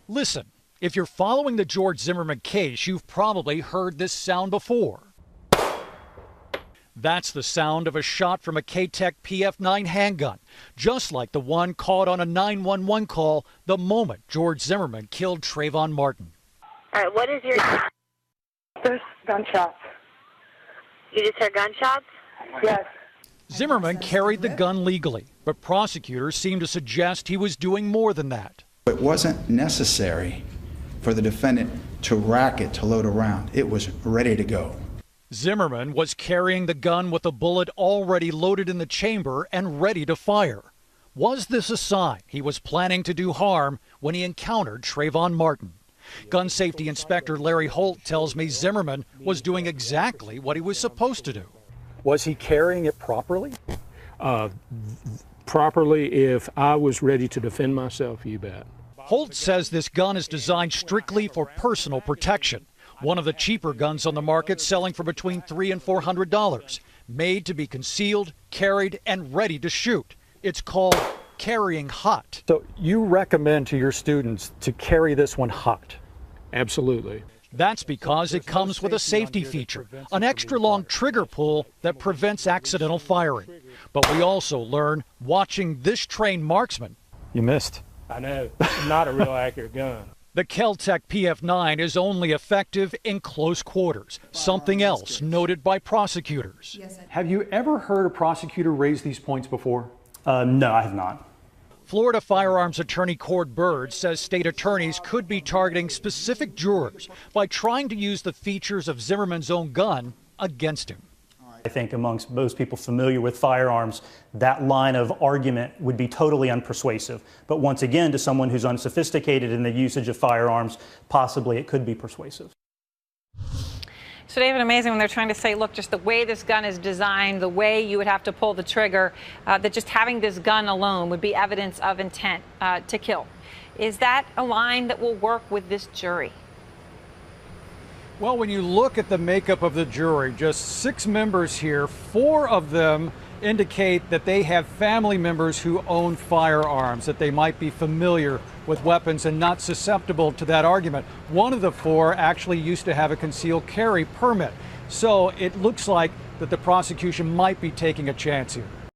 Listen, if you're following the George Zimmerman case, you've probably heard this sound before. That's the sound of a shot from a K-Tech PF9 handgun, just like the one caught on a 911 call the moment George Zimmerman killed Trayvon Martin. All right, what is your... There's gunshots. You just heard gunshots? Yes. Zimmerman carried the gun legally, but prosecutors seem to suggest he was doing more than that. It wasn't necessary for the defendant to rack it to load a round. It was ready to go. Zimmerman was carrying the gun with a bullet already loaded in the chamber and ready to fire. Was this a sign he was planning to do harm when he encountered Trayvon Martin? Gun safety inspector Larry Holt tells me Zimmerman was doing exactly what he was supposed to do. Was he carrying it properly? Properly, if I was ready to defend myself, you bet. Holt says this gun is designed strictly for personal protection. One of the cheaper guns on the market selling for between $300 and $400. Made to be concealed, carried, and ready to shoot. It's called carrying hot. So you recommend to your students to carry this one hot? Absolutely. That's because it comes with a safety feature, an extra long trigger pull that prevents accidental firing. But we also learn, watching this trained marksman, you missed. I know, it's not a real accurate gun. The Kel-Tec PF9 is only effective in close quarters, something else noted by prosecutors. Have you ever heard a prosecutor raise these points before? No, I have not. Florida firearms attorney Cord Bird says state attorneys could be targeting specific jurors by trying to use the features of Zimmerman's own gun against him. I think amongst most people familiar with firearms, that line of argument would be totally unpersuasive. But once again, to someone who's unsophisticated in the usage of firearms, possibly it could be persuasive. So, David, amazing when they're trying to say, look, just the way this gun is designed, the way you would have to pull the trigger, that just having this gun alone would be evidence of intent to kill. Is that a line that will work with this jury? Well, when you look at the makeup of the jury, just 6 members here, 4 of them indicate that they have family members who own firearms, that they might be familiar with weapons and not susceptible to that argument. One of the 4 actually used to have a concealed carry permit. So it looks like that the prosecution might be taking a chance here.